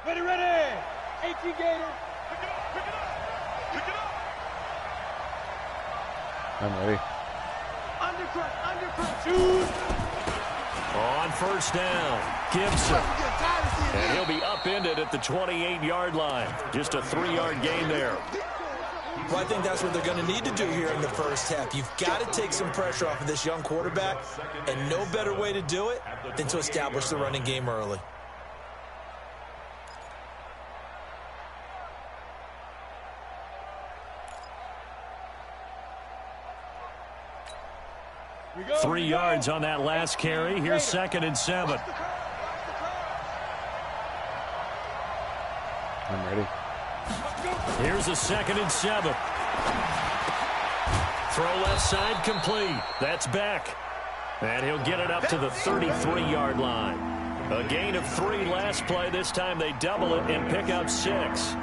Ready, ready. 18 Gator. Pick it up, pick it up, pick it up. I'm ready. Undercut. Shoot. On first down, Gibson. And he'll be upended at the 28-yard line. Just a 3-yard gain there. Well, I think that's what they're going to need to do here in the first half. You've got to take some pressure off of this young quarterback, and no better way to do it than to establish the running game early. Three yards on that last carry. Here's 2nd and 7. I'm ready. Here's a 2nd and 7. Throw left side complete. That's Beck. And he'll get it up to the 33-yard line. A gain of 3 last play. This time they double it and pick up 6.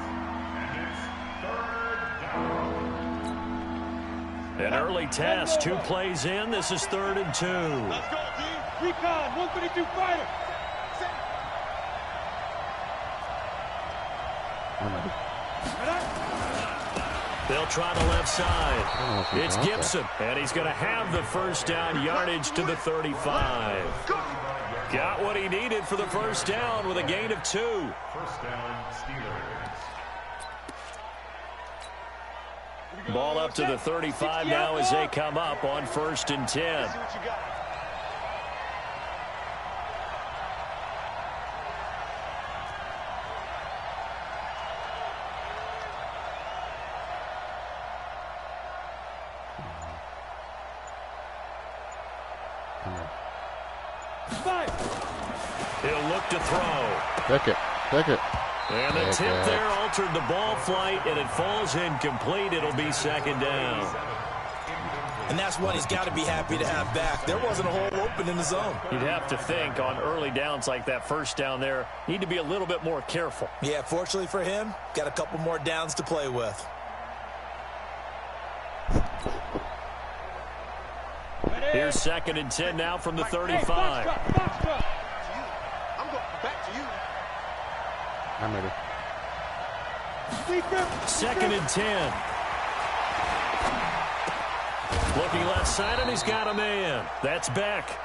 An early test, 2 plays in. This is 3rd and 2. Let's go, D. Recon, 132 fighter. I'm ready. They'll try the left side. It's Gibson, and he's going to have the first down, yardage to the 35. Got what he needed for the first down with a gain of 2. First down, Steelers. Ball up to the 35 now as they come up on 1st and 10. He'll look to throw. Pick it. And the tip there altered the ball flight, and it falls incomplete. It'll be 2nd down. And that's one he's got to be happy to have back. There wasn't a hole open in the zone. You'd have to think on early downs like that first down there, need to be a little bit more careful. Yeah, fortunately for him, got a couple more downs to play with. Here's 2nd and 10 now from the 35. I'm going back to you. I'm ready. 2nd and 10. Looking left side, and he's got a man. That's Beck.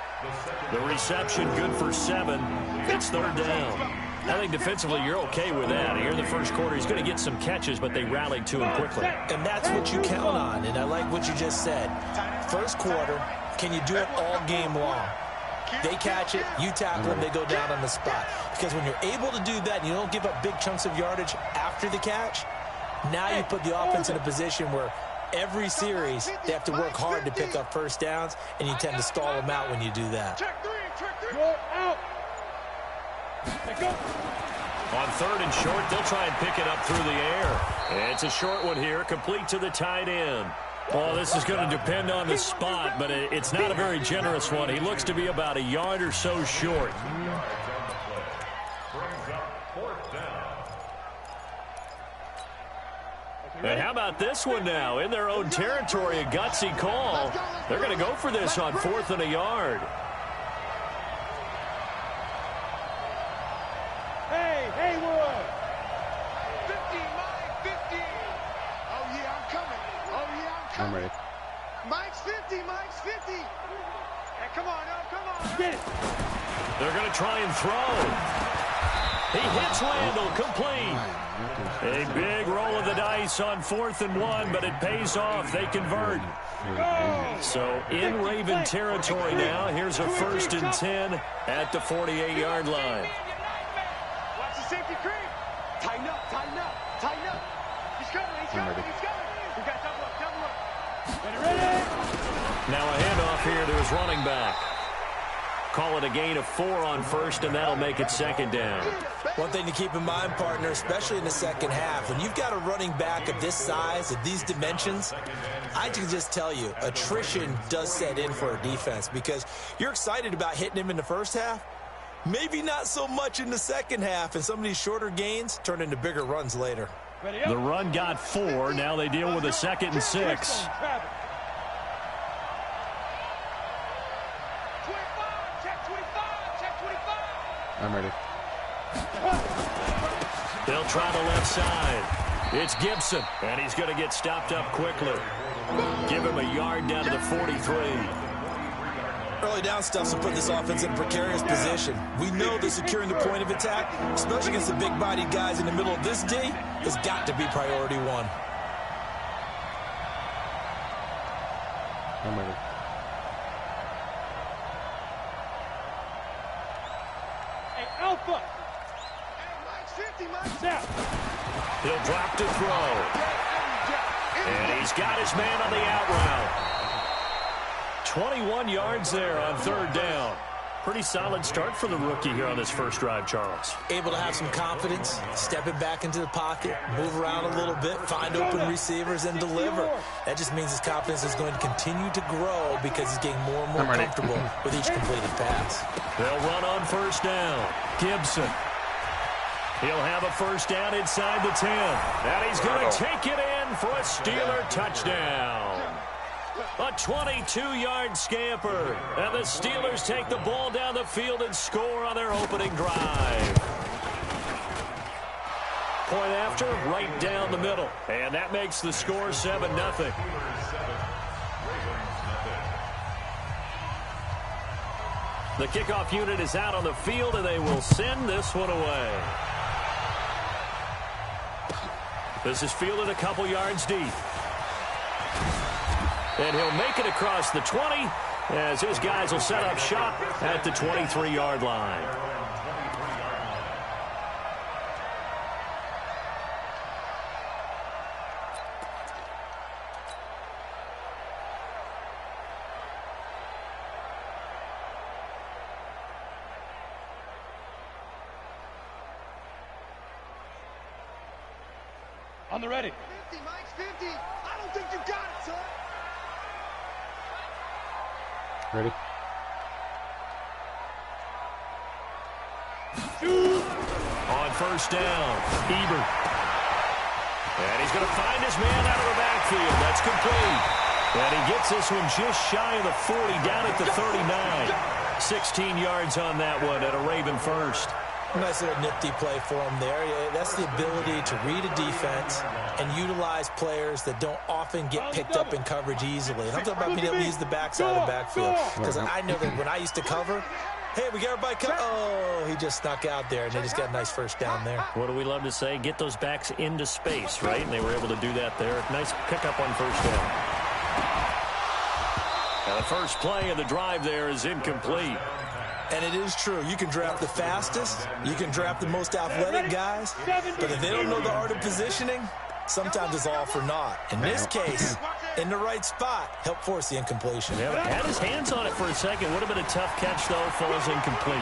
The reception good for 7. It's 3rd down. I think defensively you're okay with that. Here in the first quarter, he's going to get some catches, but they rallied to him quickly. And that's what you count on, and I like what you just said. First quarter, can you do it all game long? They catch it, you tackle them, they go down on the spot. Because when you're able to do that and you don't give up big chunks of yardage after the catch, now you put the offense in a position where every series they have to work hard to pick up first downs, and you tend to stall them out when you do that. You're out. On 3rd and short, they'll try and pick it up through the air. And it's a short one here, complete to the tight end. Well, this is going to depend on the spot, but it's not a very generous one. He looks to be about a yard or so short. And how about this one now? In their own territory, a gutsy call. They're going to go for this on 4th and a yard. Hey, Haywood. 50, Mike, 50. Oh, yeah, I'm coming. Oh, yeah, I'm coming. I'm ready. Mike's 50, Mike's 50. Hey, come on, oh, come on. Get it. They're going to try and throw. He hits Randall, complete. A big roll of the dice on 4th and 1, but it pays off. They convert. So in Raven territory now. Here's a 1st and 10 at the 48-yard line. Watch the safety creep. Tighten up, tighten up, tighten up. He's coming, he's coming, he's coming. We got double up, double up. Ready? Now a handoff here to his running back. Call it a gain of 4 on 1st, and that'll make it 2nd down. One thing to keep in mind, partner, especially in the second half, when you've got a running back of this size, of these dimensions, I can just tell you, attrition does set in for a defense because you're excited about hitting him in the first half. Maybe not so much in the second half, and some of these shorter gains turn into bigger runs later. The run got 4. Now they deal with a 2nd and 6. I'm ready. They'll try the left side. It's Gibson, and he's going to get stopped up quickly. Give him a yard down to the 43. Early down stuff's to put this offense in a precarious position. We know that securing the point of attack, especially against the big-bodied guys in the middle of this D, has got to be priority one. I'm ready. Hey, Alpha. Hey, Mike's 50, Mike's out. He'll drop to throw. And he's got his man on the out route. 21 yards there on third down. Pretty solid start for the rookie here on this first drive, Charles. Able to have some confidence, stepping back into the pocket, move around a little bit, find open receivers, and deliver. That just means his confidence is going to continue to grow because he's getting more and more comfortable with each completed pass. They'll run on first down. Gibson. He'll have a first down inside the 10. And he's going to take it in for a Steeler touchdown. A 22-yard scamper. And the Steelers take the ball down the field and score on their opening drive. Point after, right down the middle. And that makes the score 7-0. The kickoff unit is out on the field, and they will send this one away. This is fielded a couple yards deep. And he'll make it across the 20 as his guys will set up shop at the 23-yard line. On the ready. 50, Mike's 50. I don't think you got it, son. Ready? On first down, Ebert. And he's going to find his man out of the backfield. That's complete. And he gets this one just shy of the 40, down at the 39. 16 yards on that one at a Raven first. Nice little nifty play for him there. Yeah, that's the ability to read a defense and utilize players that don't often get picked up in coverage easily. And I'm talking about being able to use the backside of the backfield. Because I know that when I used to cover, hey, we got everybody covered. Oh, he just snuck out there, and they just got a nice first down there. What do we love to say? Get those backs into space, right? And they were able to do that there. Nice pickup on first down. Now the first play of the drive there is incomplete. And it is true. You can draft the fastest. You can draft the most athletic guys. But if they don't know the art of positioning, sometimes it's all for naught. In this case, in the right spot, help force the incompletion. Yeah, had his hands on it for a second. Would have been a tough catch, though. Falls incomplete.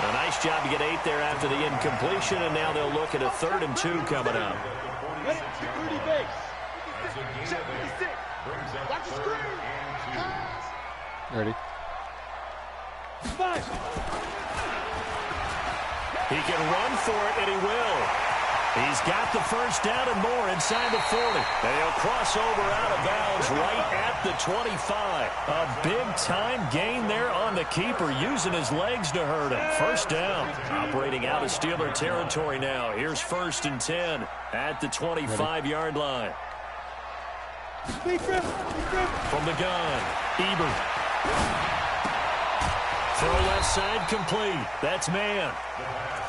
A nice job to get 8 there after the incompletion, and now they'll look at a 3rd and 2 coming up. Security base. Watch the screen. Ready? Five. He can run for it, and he will. He's got the first down and more inside the 40. And he'll cross over out of bounds right at the 25. A big-time gain there on the keeper, using his legs to hurt him. First down. Operating out of Steeler territory now. Here's 1st and 10 at the 25-yard line. From the gun, Ebert. Throw left side complete. That's man.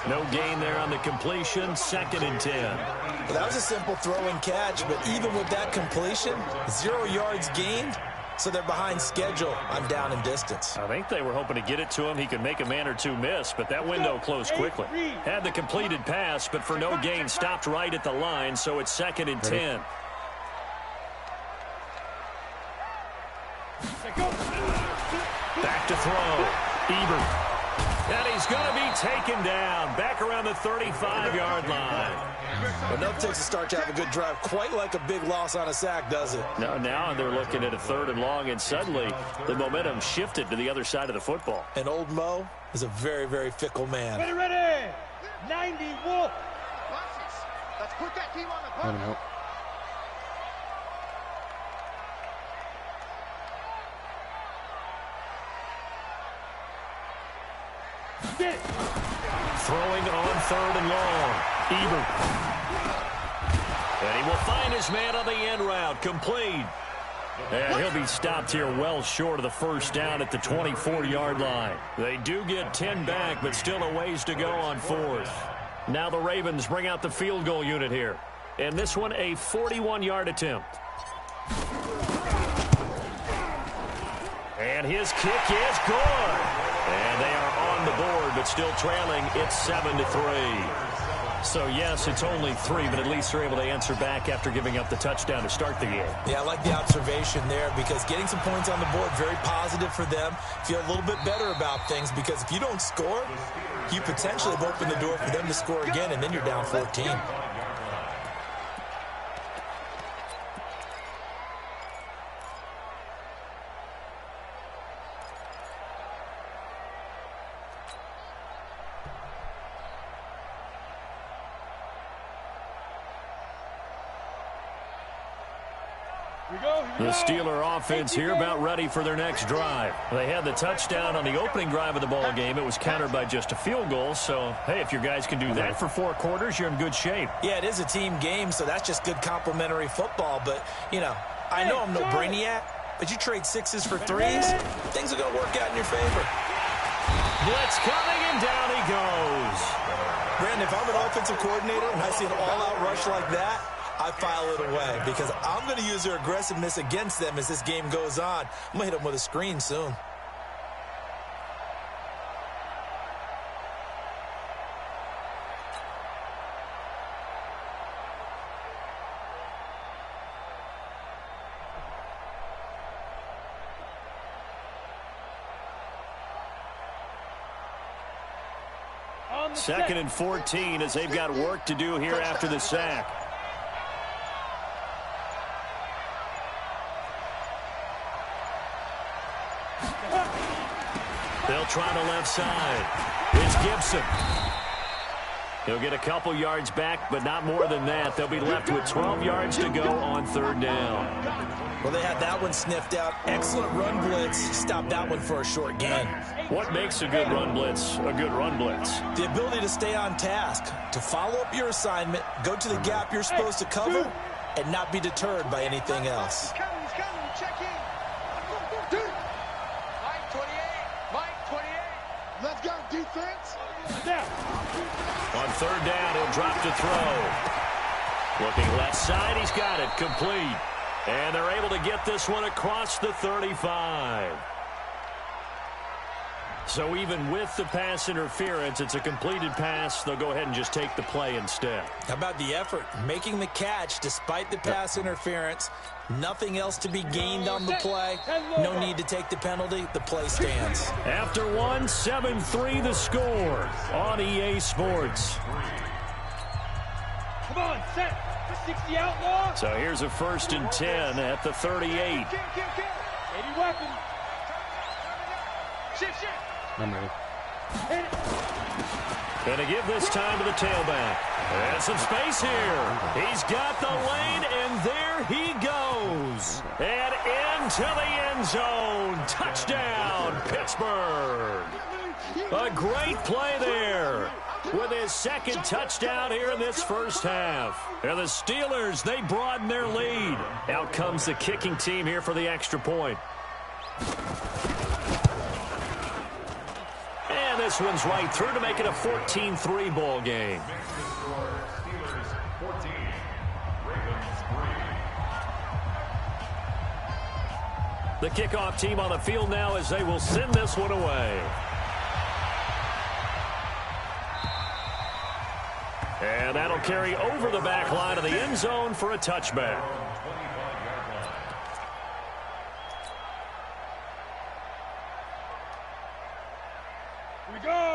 No gain there on the completion. 2nd and 10. Well, that was a simple throw and catch, but even with that completion, 0 yards gained, so they're behind schedule on down and distance. I think they were hoping to get it to him. He could make a man or two miss, but that window closed quickly. Had the completed pass, but for no gain, stopped right at the line, so it's 2nd and 10. Back to throw. Ebert. And he's going to be taken down back around the 35-yard line. Enough takes a start to have a good drive. Quite like a big loss on a sack, does it? No, now they're looking at a 3rd and long, and suddenly the momentum shifted to the other side of the football. And old Mo is a very, very fickle man. Ready. 90 Wolf. Let's put that team on the Let him pump. out. Throwing on 3rd and long. Ebert. And he will find his man on the end route. Complete. And he'll be stopped here well short of the first down at the 24-yard line. They do get 10 back, but still a ways to go on 4th. Now the Ravens bring out the field goal unit here. And this one a 41-yard attempt. And his kick is good. And they are on the board, but still trailing. It's 7-3. So, yes, it's only 3, but at least they're able to answer back after giving up the touchdown to start the game. Yeah, I like the observation there because getting some points on the board, very positive for them. Feel a little bit better about things because if you don't score, you potentially have opened the door for them to score again, and then you're down 14. The Steeler offense here about ready for their next drive. They had the touchdown on the opening drive of the ball game. It was countered by just a field goal. So, hey, if your guys can do that for 4 quarters, you're in good shape. Yeah, it is a team game, so that's just good complimentary football. But, you know, I know I'm no brainiac, but you trade 6s for 3s, things are going to work out in your favor. Blitz coming, and down he goes. Brandon, if I'm an offensive coordinator and I see an all-out rush like that, I file it away because I'm going to use their aggressiveness against them as this game goes on. I'm going to hit them with a screen soon. Second and 14 as they've got work to do here after the sack. They'll try the left side. It's Gibson. He'll get a couple yards back, but not more than that. They'll be left with 12 yards to go on 3rd down. Well, they had that one sniffed out. Excellent run blitz. Stop that one for a short gain. What makes a good run blitz a good run blitz? The ability to stay on task, to follow up your assignment, go to the gap you're supposed to cover, and not be deterred by anything else. He's coming, check in. Mike 28. Let's go, defense. On 3rd down, he'll drop to throw. Looking left side, he's got it, complete. And they're able to get this one across the 35. So even with the pass interference, it's a completed pass. They'll go ahead and just take the play instead. How about the effort? Making the catch despite the pass interference. Nothing else to be gained on the play. No need to take the penalty. The play stands. After one, 7-3 the score on EA Sports. Come on, set. 60 outlaw. So here's a 1st and 10 at the 38. 80 weapon. Shift. I'm ready. Going to give this time to the tailback. And some space here. He's got the lane, and there he goes. And into the end zone. Touchdown, Pittsburgh. A great play there with his 2nd touchdown here in this first half. And the Steelers, they broaden their lead. Out comes the kicking team here for the extra point. And this one's right through to make it a 14-3 ball game. Steelers 14, Ravens 3. The kickoff team on the field now as they will send this one away. And that'll carry over the back line of the end zone for a touchback.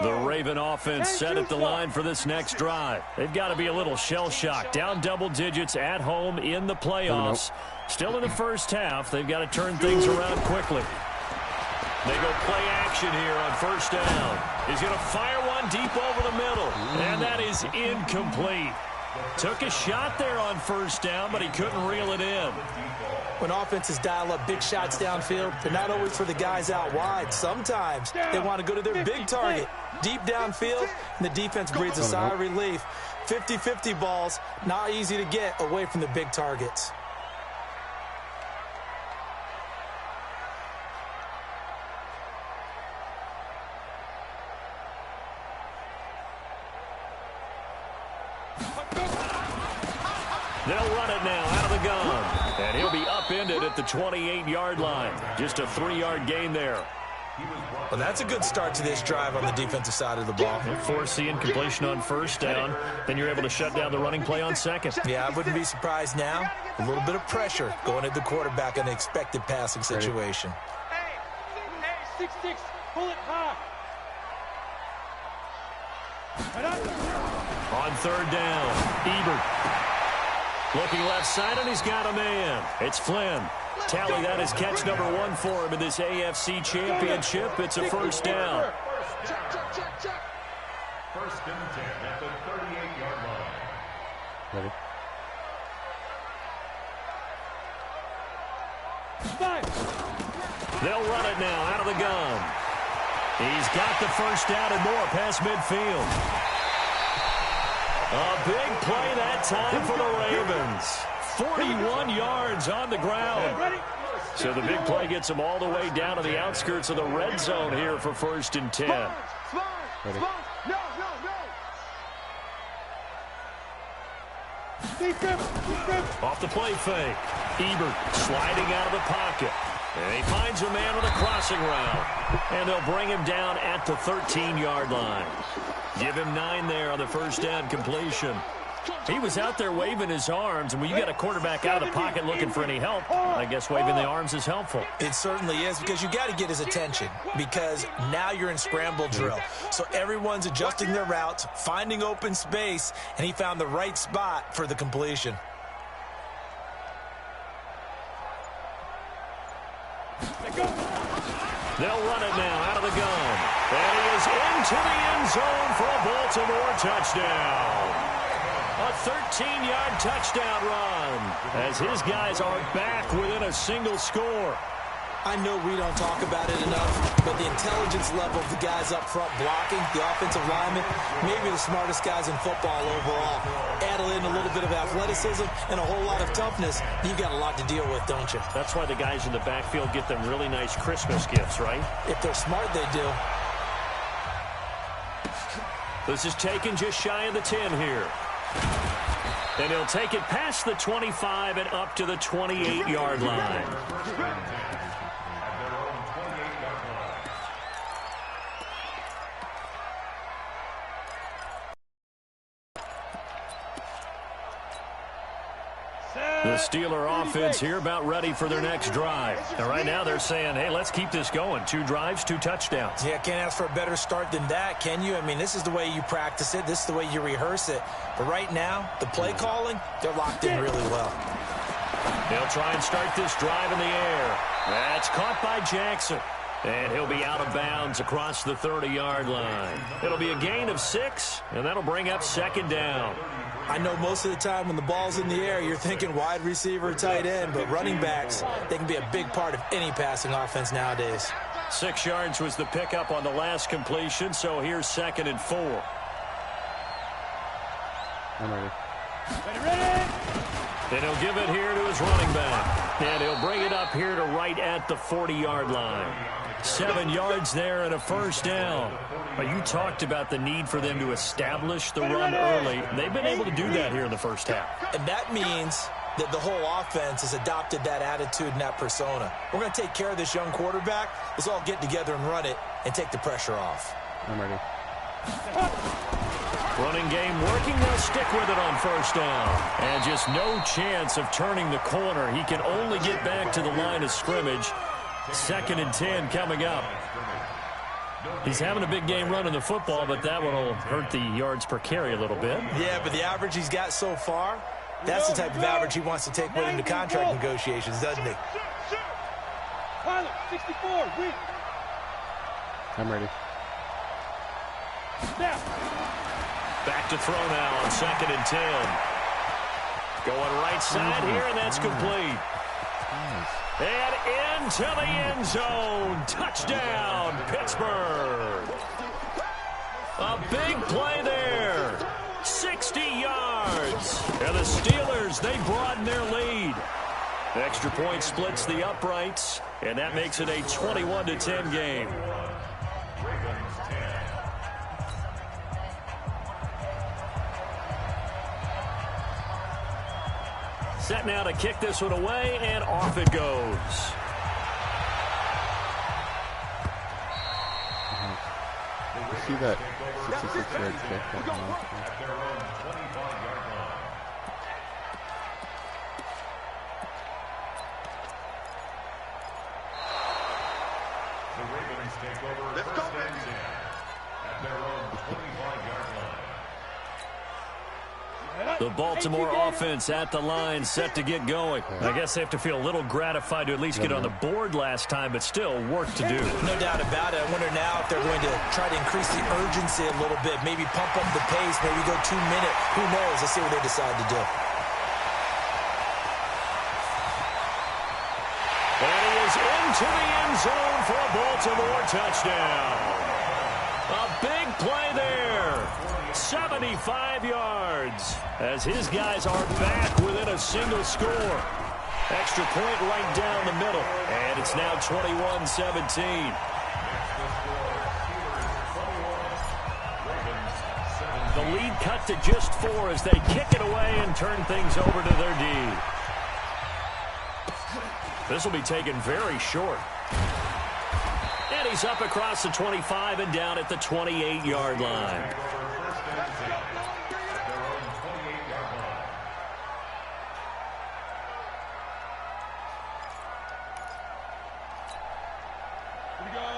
The Raven offense set at the line for this next drive. They've got to be a little shell-shocked. Down double digits at home in the playoffs. Still in the first half. They've got to turn things around quickly. They go play action here on 1st down. He's going to fire one deep over the middle. And that is incomplete. Took a shot there on first down, but he couldn't reel it in. When offenses dial up big shots downfield, they're not always for the guys out wide. Sometimes they want to go to their big target, deep downfield, and the defense breathes a sigh of relief. 50-50 balls, not easy to get away from the big targets. They'll run it now out of the gun. And he'll be upended at the 28-yard line. Just a 3-yard gain there. Well, that's a good start to this drive on the defensive side of the ball. Force the incompletion on first down. Then you're able to shut down the running play on second. Yeah, I wouldn't be surprised now. A little bit of pressure going at the quarterback in an expected passing situation. Hey, 6-6, pull it high. On third down, Ebert. Looking left side, and he's got a man. It's Flynn. Tally that is catch number 1 for him in this AFC Championship. It's a first down. Check. First and 10 at the 38-yard line. Ready. They'll run it now out of the gun. He's got the first down and more past midfield. A big play that time for the Ravens. 41 yards on the ground. So the big play gets them all the way down to the outskirts of the red zone here for first and 10. Ready. Off the play fake. Ebert sliding out of the pocket. And he finds a man with a crossing route. And they'll bring him down at the 13-yard line. Give him 9 there on the first down completion. He was out there waving his arms, and when you got a quarterback out of the pocket looking for any help, I guess waving the arms is helpful. It certainly is, because you got to get his attention, because now you're in scramble drill. So everyone's adjusting their routes, finding open space, and he found the right spot for the completion. They'll run it now out of the gun. And he is into the end zone for a Baltimore touchdown. A 13-yard touchdown run as his guys are back within a single score. I know we don't talk about it enough, but the intelligence level of the guys up front blocking, the offensive linemen, maybe the smartest guys in football overall. Add in a little bit of athleticism and a whole lot of toughness, you've got a lot to deal with, don't you? That's why the guys in the backfield get them really nice Christmas gifts, right? If they're smart, they do. This is taken just shy of the 10 here. And he'll take it past the 25 and up to the 28-yard line. The Steeler offense here about ready for their next drive. And right now they're saying, hey, let's keep this going. 2 drives, 2 touchdowns. Yeah, can't ask for a better start than that, can you? I mean, this is the way you practice it. This is the way you rehearse it. But right now, the play calling, they're locked in really well. They'll try and start this drive in the air. That's caught by Jackson. And he'll be out of bounds across the 30-yard line. It'll be a gain of 6, and that'll bring up second down. I know most of the time when the ball's in the air, you're thinking wide receiver, tight end, but running backs, they can be a big part of any passing offense nowadays. 6 yards was the pickup on the last completion, so here's 2nd and 4. I'm ready. And he'll give it here to his running back. And he'll bring it up here to right at the 40-yard line. 7 yards there and a first down. But you talked about the need for them to establish the run early. They've been able to do that here in the first half. And that means that the whole offense has adopted that attitude and that persona. We're going to take care of this young quarterback. Let's all get together and run it and take the pressure off. I'm ready. Running game working. They'll stick with it on first down. And just no chance of turning the corner. He can only get back to the line of scrimmage. 2nd and 10 coming up. He's having a big game running the football, but that one will hurt the yards per carry a little bit. Yeah, but the average he's got so far, that's the type of average he wants to take with him to contract negotiations, doesn't he? Pilot, 64, win. I'm ready. Snap. Back to throw now on 2nd and 10. Going right side here, and that's complete. And into the end zone. Touchdown, Pittsburgh. A big play there. 60 yards. And the Steelers, they broaden their lead. Extra point splits the uprights, and that makes it a 21-10 game. Set now to kick this one away, and off it goes. You see that 66-yard kick? The Ravens take over. Let's go, baby. At their own 25-yard line. The Baltimore offense at the line, set to get going. I guess they have to feel a little gratified to at least get on the board last time, but still work to do. No doubt about it. I wonder now if they're going to try to increase the urgency a little bit, maybe pump up the pace, maybe go 2 minute. Who knows? Let's see what they decide to do. And he is into the end zone for a Baltimore touchdown. A big play there. 75 yards as his guys are back within a single score. Extra point right down the middle. And it's now 21-17. The lead cut to just 4 as they kick it away and turn things over to their D. This will be taken very short. And he's up across the 25 and down at the 28-yard line.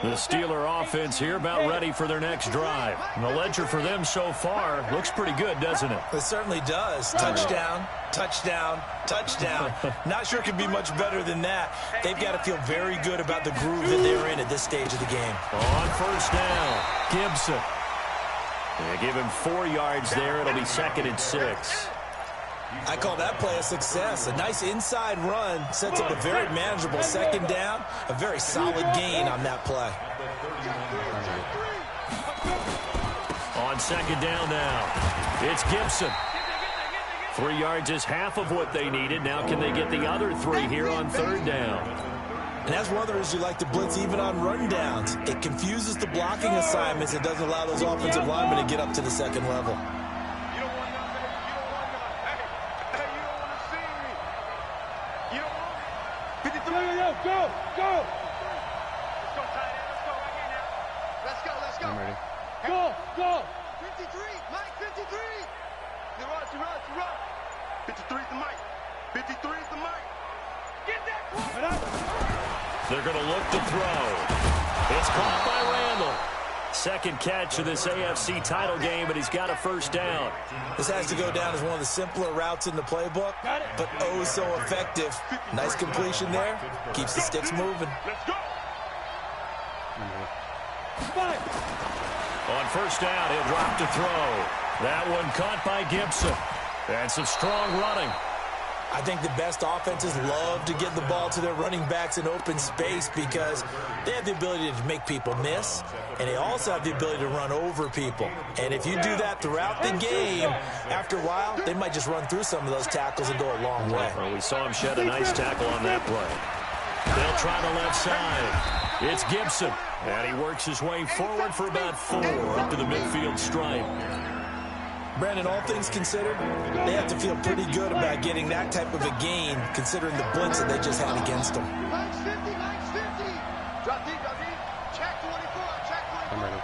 The Steeler offense here about ready for their next drive. And the ledger for them so far looks pretty good, doesn't it? It certainly does. Touchdown, touchdown, touchdown. Not sure it could be much better than that. They've got to feel very good about the groove that they're in at this stage of the game. On first down, Gibson. They give him 4 yards there. It'll be 2nd and 6. I call that play a success. A nice inside run sets up a very manageable 2nd down. A very solid gain on that play. On 2nd down now, it's Gibson. 3 yards is half of what they needed. Now can they get the other 3 here on 3rd down? And as runners, you like to blitz even on run downs. It confuses the blocking assignments. It doesn't allow those offensive linemen to get up to the 2nd level. Go! Go! Let's go, tight end. Let's go right here now. Let's go, let's go. I'm ready. Go! Go! 53, Mike, 53. To run. 53 is the Mike. 53 is the Mike. Get that quick. They're going to look to throw. It's caught by Randall. 2nd catch of this AFC title game, but he's got a 1st down. This has to go down as one of the simpler routes in the playbook, but oh so effective. Nice completion there. Keeps the sticks moving. Let's go. On 1st down, he'll drop to throw. That one caught by Gibson. And some strong running. I think the best offenses love to get the ball to their running backs in open space because they have the ability to make people miss, and they also have the ability to run over people. And if you do that throughout the game, after a while, they might just run through some of those tackles and go a long way. Well, we saw him shed a nice tackle on that play. They'll try the left side. It's Gibson, and he works his way forward for about 4 up to the midfield stripe. Brandon, all things considered, they have to feel pretty good about getting that type of a gain, considering the blitz that they just had against them. Mike's 50, Mike's 50. Drop deep, drop deep. Check 24, check 24. I'm ready.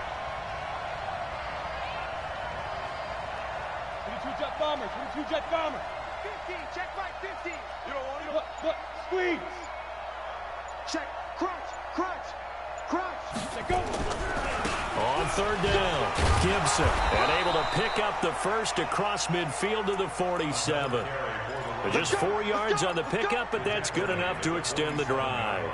22 jet bomber, 22 jet bomber. 15, check Mike 15. You don't want it? Look, squeeze. Check, crunch, crunch, crunch. Check, go. On 3rd down, Gibson, and able to pick up the 1st across midfield to the 47. Just 4 yards on the pickup, but that's good enough to extend the drive.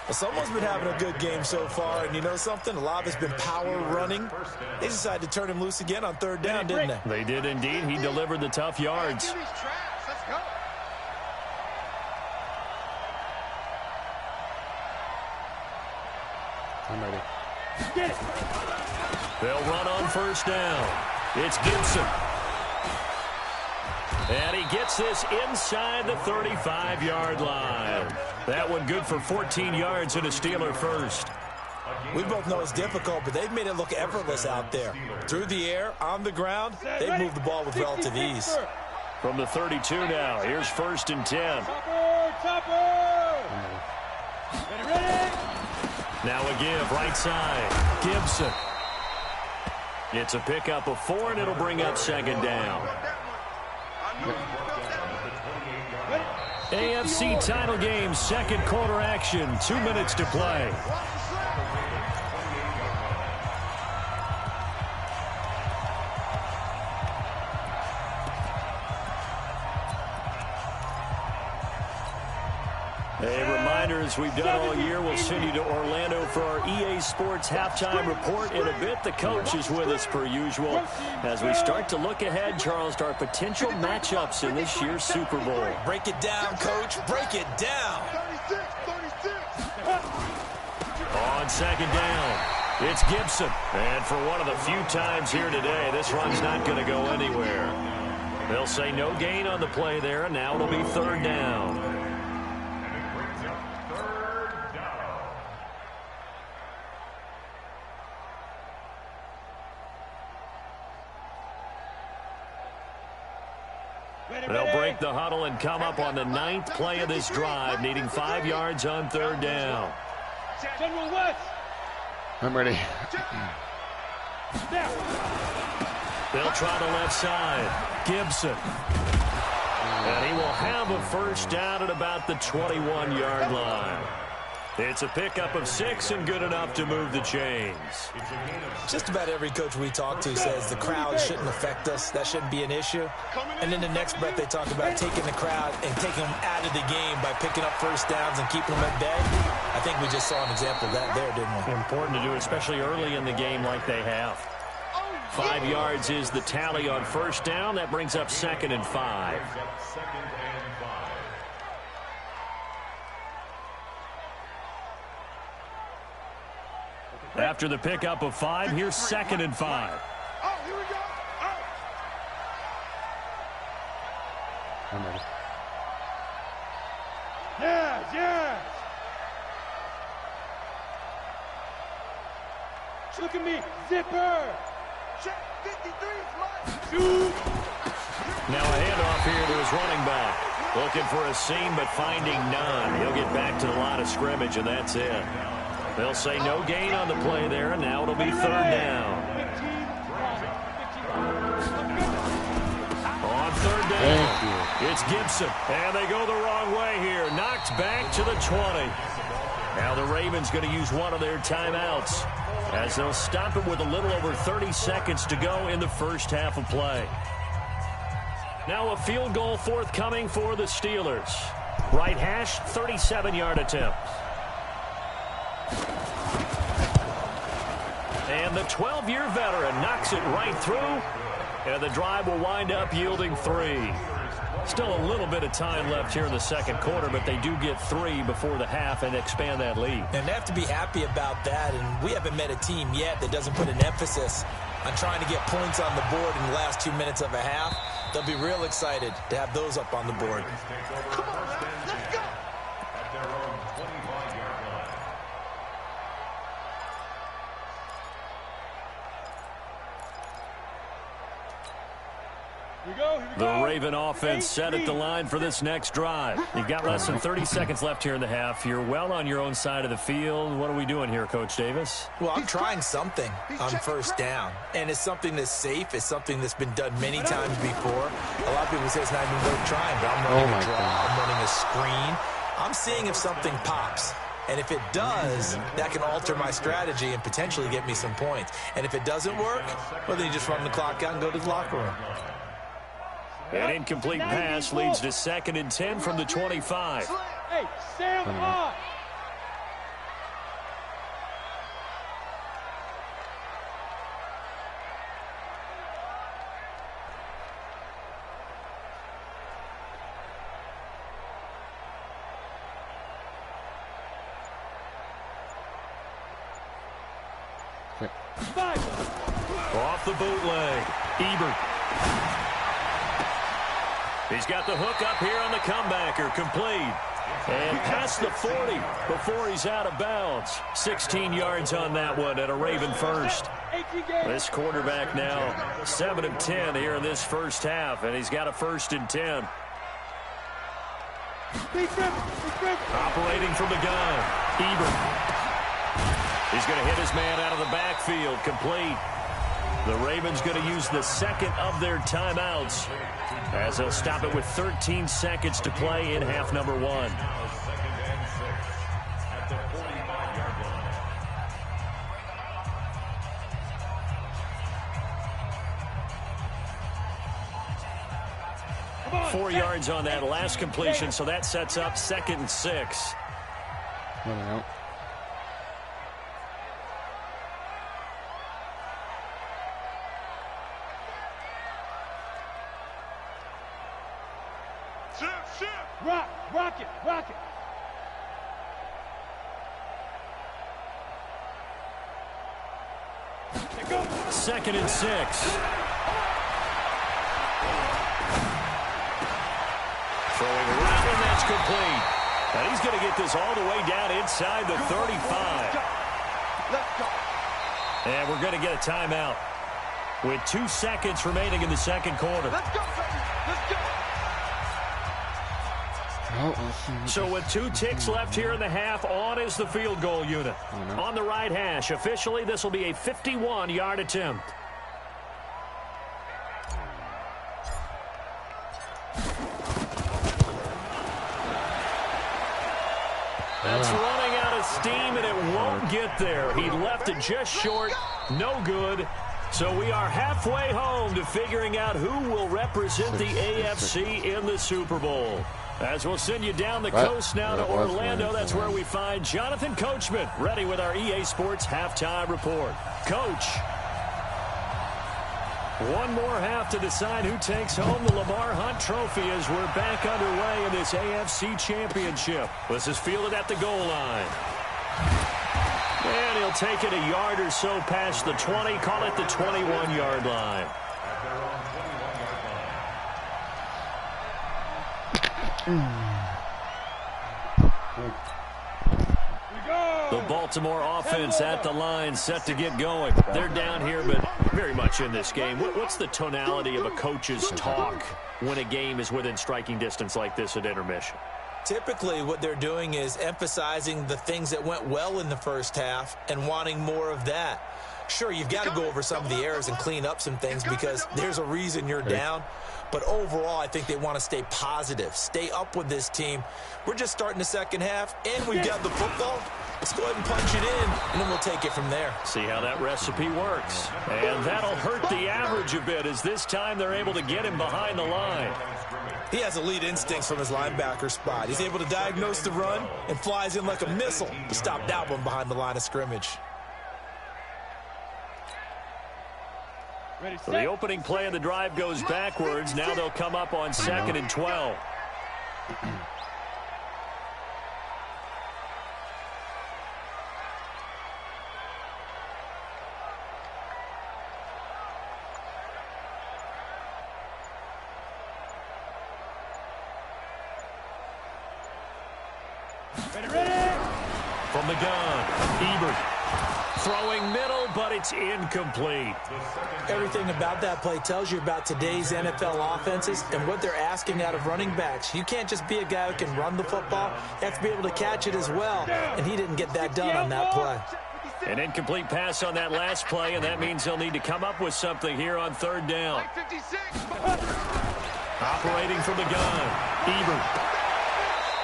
Well, someone's been having a good game so far, and you know something? A lot of it's been power running. They decided to turn him loose again on third down, didn't they? They did indeed. He delivered the tough yards. Let's go. I'm ready. Get it. They'll run on first down. It's Gibson. And he gets this inside the 35-yard line. That one good for 14 yards and a Steeler first. We both know it's difficult, but they've made it look effortless out there. Through the air, on the ground, they've moved the ball with relative ease. From the 32 now, here's 1st and 10. Topper! Ready? Now a give, right side. Gibson. It's a pickup of 4, and it'll bring up 2nd down. AFC title game, 2nd quarter action, 2 minutes to play. A reminder, as we've done all year, we'll send you to Orlando for our EA Sports halftime report in a bit. The coach is with us per usual as we start to look ahead, Charles, to our potential matchups in this year's Super Bowl. Break it down, Coach. Break it down. 36. On 2nd down, it's Gibson. And for one of the few times here today, this run's not going to go anywhere. They'll say no gain on the play there, and now it'll be 3rd down. They'll break the huddle and come up on the 9th play of this drive, needing 5 yards on 3rd down. General West. I'm ready. They'll try the left side. Gibson. And he will have a 1st down at about the 21-yard line. It's a pickup of 6 and good enough to move the chains. Just about every coach we talk to says the crowd shouldn't affect us. That shouldn't be an issue. And in the next breath, they talk about taking the crowd and taking them out of the game by picking up 1st downs and keeping them at bay. I think we just saw an example of that there, didn't we? Important to do, especially early in the game like they have. 5 yards is the tally on 1st down. That brings up 2nd and 5. After the pickup of 5, here's 2nd and 5. Oh, here we go. I'm ready. Yes. Look at me. Zipper. Check 53 is mine. Shoot. Now a handoff here to his running back. Looking for a seam, but finding none. He'll get back to the line of scrimmage, and that's it. They'll say no gain on the play there, and now it'll be 3rd down. On 3rd down, it's Gibson. And they go the wrong way here. Knocked back to the 20. Now the Ravens going to use one of their timeouts as they'll stop it with a little over 30 seconds to go in the 1st half of play. Now a field goal forthcoming for the Steelers. Right hash, 37-yard attempt. And the 12-year veteran knocks it right through, and the drive will wind up yielding 3. Still a little bit of time left here in the 2nd quarter, but they do get 3 before the half and expand that lead. And they have to be happy about that, and we haven't met a team yet that doesn't put an emphasis on trying to get points on the board in the last 2 minutes of a half. They'll be real excited to have those up on the board. Come on, let's go. At their own 25-yard line. Here we go. The Raven offense set at the line for this next drive. You've got less than 30 seconds left here in the half. You're well on your own side of the field. What are we doing here, Coach Davis? Well, I'm trying something on 1st down, and it's something that's safe. It's something that's been done many times before. A lot of people say it's not even worth trying, but I'm running a draw. I'm running a screen. I'm seeing if something pops. And if it does, that can alter my strategy and potentially get me some points. And if it doesn't work, well, then you just run the clock out and go to the locker room. An incomplete pass leads to 2nd and 10 from the 25. Hey, Sam, on. Off the bootleg. Ebert. He's got the hook up here on the comebacker. Complete. And past the 40 before he's out of bounds. 16 yards on that one and a Raven first. This quarterback now 7 of 10 here in this first half, and he's got a 1st and 10. Operating from the gun. Ebert. He's going to hit his man out of the backfield. Complete. The Ravens going to use the second of their timeouts as they'll stop it with 13 seconds to play in half number 1. On, 4 yards on that last completion, so that sets up 2nd and 6. Out. Rock it. 2nd and 6. Throwing right, and that's complete. And he's going to get this all the way down inside the 35. And we're going to get a timeout with 2 seconds remaining in the second quarter. Let's go, baby. Let's go. So with 2 ticks left here in the half, on is the field goal unit. On the right hash, officially this will be a 51-yard attempt. That's running out of steam, and it won't get there. He left it just short. No good. So we are halfway home to figuring out who will represent the AFC in the Super Bowl. As we'll send you down the coast now to Orlando, that's where we find Jonathan Coachman, ready with our EA Sports Halftime Report. Coach, one more half to decide who takes home the Lamar Hunt Trophy as we're back underway in this AFC Championship. This is fielded at the goal line. And he'll take it a yard or so past the 20, call it the 21-yard line. The Baltimore offense at the line, set to get going. They're down here, but very much in this game. What's the tonality of a coach's talk when a game is within striking distance like this at intermission? Typically, what they're doing is emphasizing the things that went well in the first half and wanting more of that. Sure, you've got to go over some of the errors and clean up some things because there's a reason you're down. But overall, I think they want to stay positive, stay up with this team. We're just starting the second half, and we've got the football. Let's go ahead and punch it in, and then we'll take it from there. See how that recipe works. And that'll hurt the average a bit as this time they're able to get him behind the line. He has elite instincts from his linebacker spot. He's able to diagnose the run and flies in like a missile to stop that one behind the line of scrimmage. So the opening play of the drive goes backwards. Now they'll come up on 2nd and 12. From the gun, Ebert. Throwing middle, but it's incomplete. Everything about that play tells you about today's NFL offenses and what they're asking out of running backs. You can't just be a guy who can run the football. You have to be able to catch it as well, and he didn't get that done on that play. An incomplete pass on that last play, and that means they'll need to come up with something here on 3rd down. Operating from the gun, Ebert.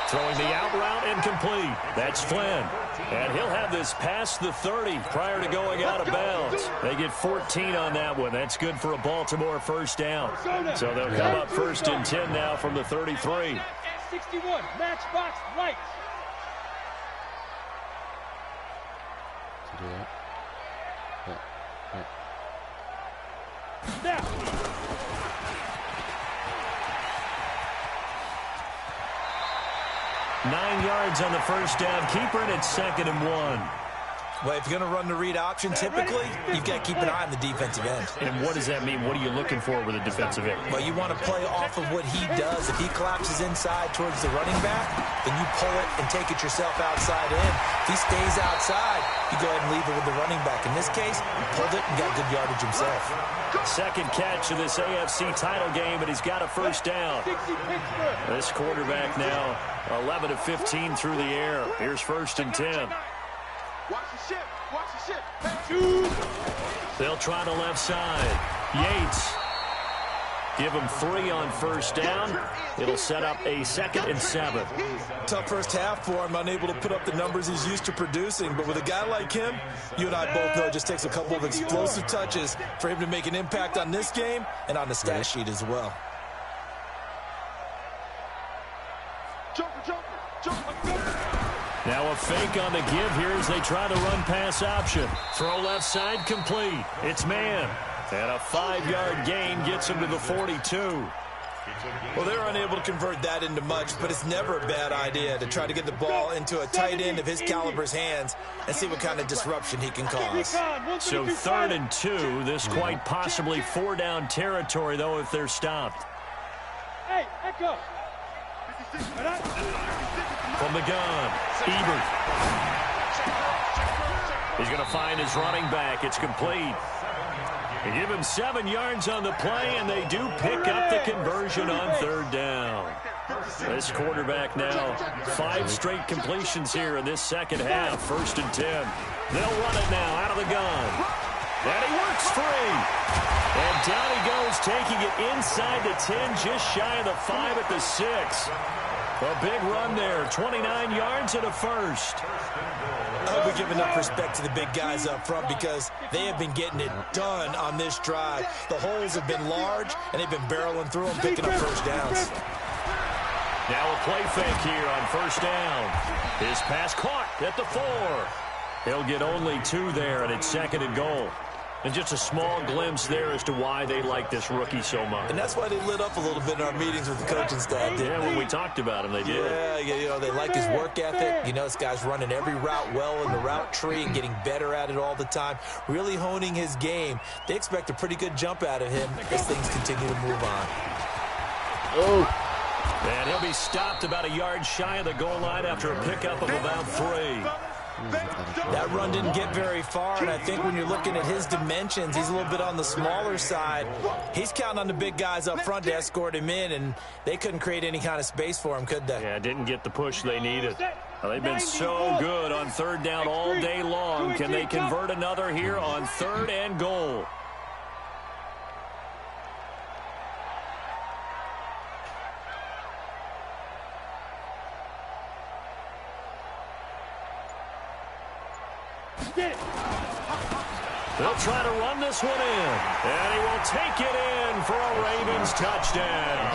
Throwing the out route incomplete. That's Flynn. And he'll have this past the 30 prior to going out of bounds. They get 14 on that one. That's good for a Baltimore 1st down. So they'll come up 1st and 10 now from the 33. 61, matchbox lights. Now. 9 yards on the 1st down. Keeper, and it's 2nd and 1. Well, if you're going to run the read option, typically, you've got to keep an eye on the defensive end. And what does that mean? What are you looking for with a defensive end? Well, you want to play off of what he does. If he collapses inside towards the running back, then you pull it and take it yourself outside in. If he stays outside, you go ahead and leave it with the running back. In this case, he pulled it and got good yardage himself. Second catch of this AFC title game, and he's got a first down. This quarterback now 11 of 15 through the air. Here's 1st and 10. Watch the ship. Watch the ship. They'll try the left side. Yates. Give him 3 on 1st down. It'll set up a 2nd and 7. Tough first half for him, unable to put up the numbers he's used to producing. But with a guy like him, you and I both know it just takes a couple of explosive touches for him to make an impact on this game and on the stat sheet as well. Now a fake on the give here as they try the run-pass option. Throw left side complete. It's man. And a 5-yard gain gets him to the 42. Well, they're unable to convert that into much, but it's never a bad idea to try to get the ball into a tight end of his caliber's hands and see what kind of disruption he can cause. So 3rd and 2. This quite possibly 4-down territory, though, if they're stopped. Hey, echo. From the gun, Ebert. He's going to find his running back. It's complete. They give him 7 yards on the play, and they do pick up the conversion on 3rd down. This quarterback now 5 straight completions here in this second half. 1st and 10. They'll run it now out of the gun. And he works free. And down he goes, taking it inside the 10, just shy of the 5 at the 6. A big run there, 29 yards and a first. I hope we give enough respect to the big guys up front because they have been getting it done on this drive. The holes have been large, and they've been barreling through them, picking up first downs. Now a play fake here on 1st down. His pass caught at the 4. He'll get only 2 there, and it's 2nd and goal. And just a small glimpse there as to why they like this rookie so much. And that's why they lit up a little bit in our meetings with the coaching staff, didn't they? When we talked about him, they did. Yeah, you know, they like his work ethic. You know, this guy's running every route well in the route tree and getting better at it all the time, really honing his game. They expect a pretty good jump out of him as things continue to move on. Oh. And he'll be stopped about a yard shy of the goal line after a pickup of about 3. That run didn't get very far, and I think when you're looking at his dimensions, he's a little bit on the smaller side. He's counting on the big guys up front to escort him in, and they couldn't create any kind of space for him, could they? Yeah, didn't get the push they needed. Well, they've been so good on 3rd down all day long. Can they convert another here on 3rd and goal? They'll try to run this one in, and he will take it in for a Ravens touchdown.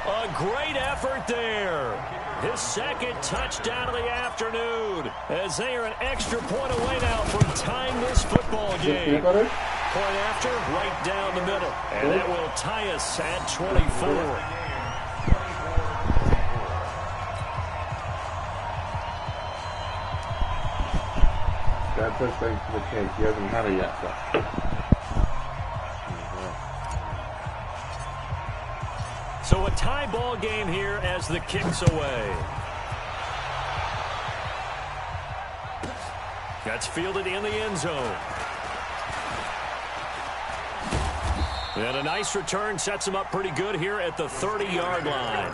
A great effort there. His 2nd touchdown of the afternoon, as they are an extra point away now from tying this football game. Point after, right down the middle, and that will tie us at 24. That first thing for the cake, he hasn't had it yet, so. So a tie ball game here as the kick's away. That's fielded in the end zone. And a nice return sets him up pretty good here at the 30-yard line.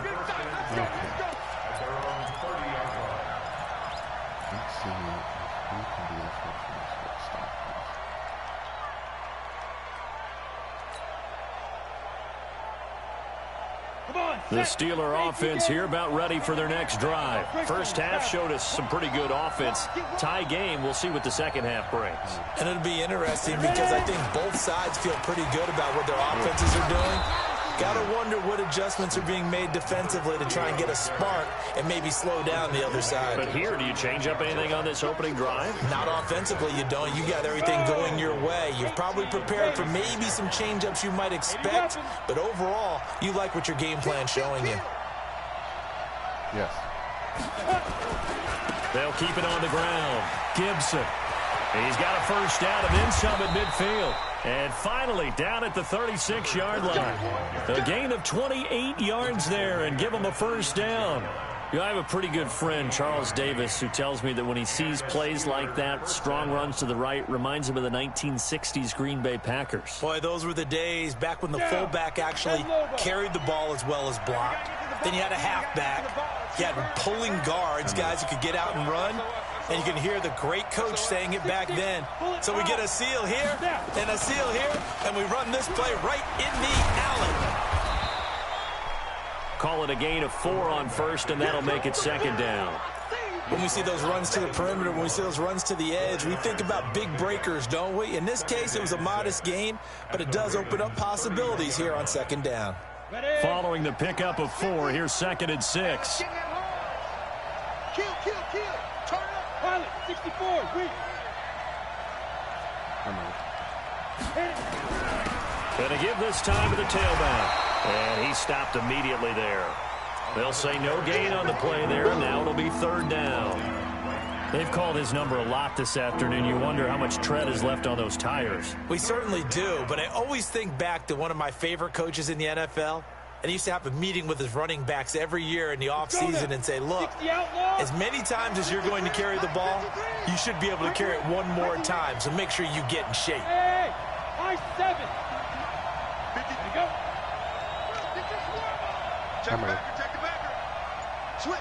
The Steeler offense here about ready for their next drive. First half showed us some pretty good offense. Tie game, we'll see what the second half brings. And it'll be interesting because I think both sides feel pretty good about what their offenses are doing. Got to wonder what adjustments are being made defensively to try and get a spark and maybe slow down the other side. But here, do you change up anything on this opening drive? Not offensively, you don't. You got everything going your way. You've probably prepared for maybe some change-ups you might expect, but overall, you like what your game plan's showing you. Yes. They'll keep it on the ground. Gibson. He's got a first down and then some at midfield. And finally, down at the 36-yard line. A gain of 28 yards there and give him a first down. You know, I have a pretty good friend, Charles Davis, who tells me that when he sees plays like that, strong runs to the right, reminds him of the 1960s Green Bay Packers. Boy, those were the days back when the fullback actually carried the ball as well as blocked. Then you had a halfback. You had pulling guards, guys who could get out and run. And you can hear the great coach saying it back then. So we get a seal here and a seal here, and we run this play right in the alley. Call it a gain of 4 on first, and that'll make it second down. When we see those runs to the perimeter, when we see those runs to the edge, we think about big breakers, don't we? In this case, it was a modest gain, but it does open up possibilities here on second down. Following the pickup of 4, here's second and 6. Kill. Turn up. Pilot, 64, weak. Gonna give this time to the tailback. And he stopped immediately there. They'll say no gain on the play there, and now it'll be third down. They've called his number a lot this afternoon. You wonder how much tread is left on those tires. We certainly do, but I always think back to one of my favorite coaches in the NFL. And he used to have a meeting with his running backs every year in the offseason and say, look, as many times as you're going to carry the ball, you should be able to carry it one more time, so make sure you get in shape. Hey, high 7. There you go. Check the backer. Switch.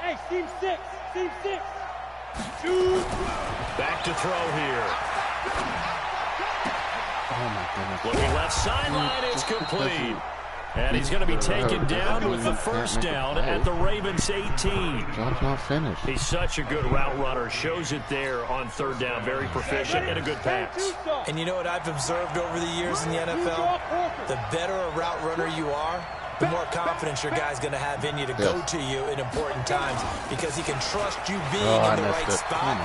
Hey, seam 6. Shoot. Back to throw here. Oh, my goodness. Looking left sideline, it's complete. And he's going to be taken down with the first down at the Ravens 18. Job's not finished. He's such a good route runner. Shows it there on third down. Very proficient and a good pass. And you know what I've observed over the years in the NFL? The better a route runner you are, the more confidence your guy's going to have in you to go to you in important times because he can trust you being in the right spot.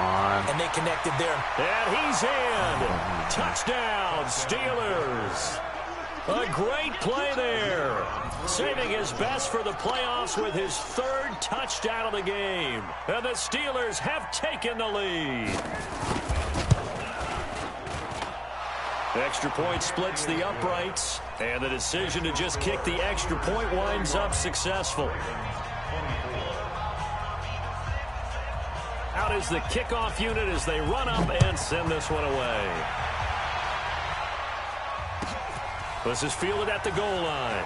And they connected there. And he's in. Touchdown, Steelers. A great play there. Saving his best for the playoffs with his third touchdown of the game. And the Steelers have taken the lead. The extra point splits the uprights. And the decision to just kick the extra point winds up successful. Out is the kickoff unit as they run up and send this one away. This is fielded at the goal line.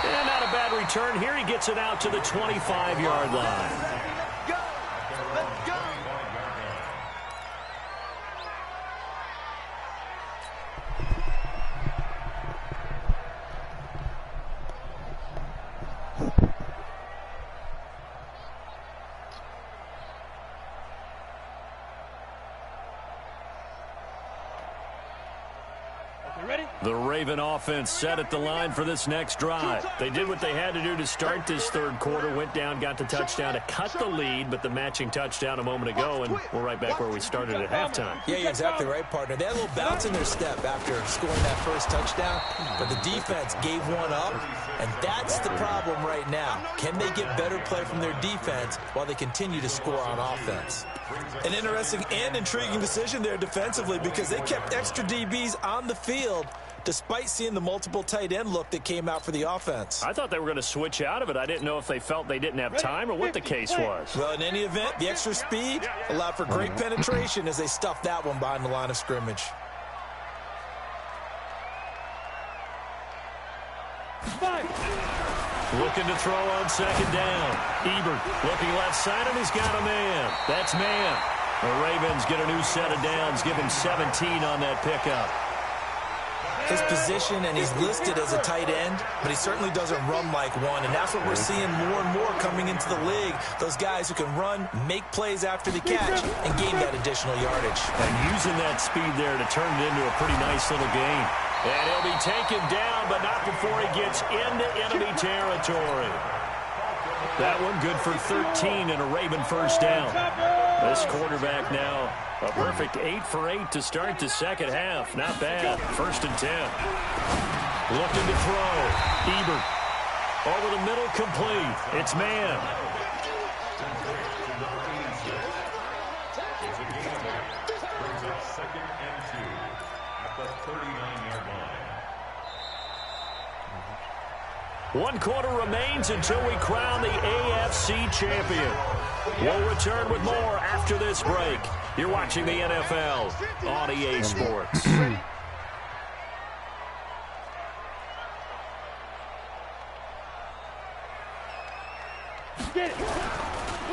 And not a bad return here. He gets it out to the 25-yard line. The Raven offense set at the line for this next drive. They did what they had to do to start this third quarter. Went down, got the touchdown to cut the lead, but the matching touchdown a moment ago, and we're right back where we started at halftime. Yeah, you're exactly right, partner. They had a little bounce in their step after scoring that first touchdown, but the defense gave one up, and that's the problem right now. Can they get better play from their defense while they continue to score on offense? An interesting and intriguing decision there defensively because they kept extra DBs on the field despite seeing the multiple tight end look that came out for the offense. I thought they were going to switch out of it. I didn't know if they felt they didn't have time or what the case was. Well, in any event, the extra speed allowed for great penetration as they stuffed that one behind the line of scrimmage. Looking to throw on second down. Ebert looking left side, and he's got a man. That's man. The Ravens get a new set of downs, give him 17 on that pickup. His position, and he's listed as a tight end, but he certainly doesn't run like one, and that's what we're seeing more and more coming into the league. Those guys who can run, make plays after the catch, and gain that additional yardage. And using that speed there to turn it into a pretty nice little gain. And he'll be taken down, but not before he gets into enemy territory. That one good for 13 and a Raven first down. This quarterback now a perfect 8 for 8 to start the second half. Not bad. 1st and 10. Looking to throw. Ebert. Over the middle, complete. It's man. It's a gain of 8. Brings up 2nd and 2 at the 39-yard line. 1 quarter remains until we crown the AFC champion. We'll return with more after this break. You're watching the NFL on EA Sports.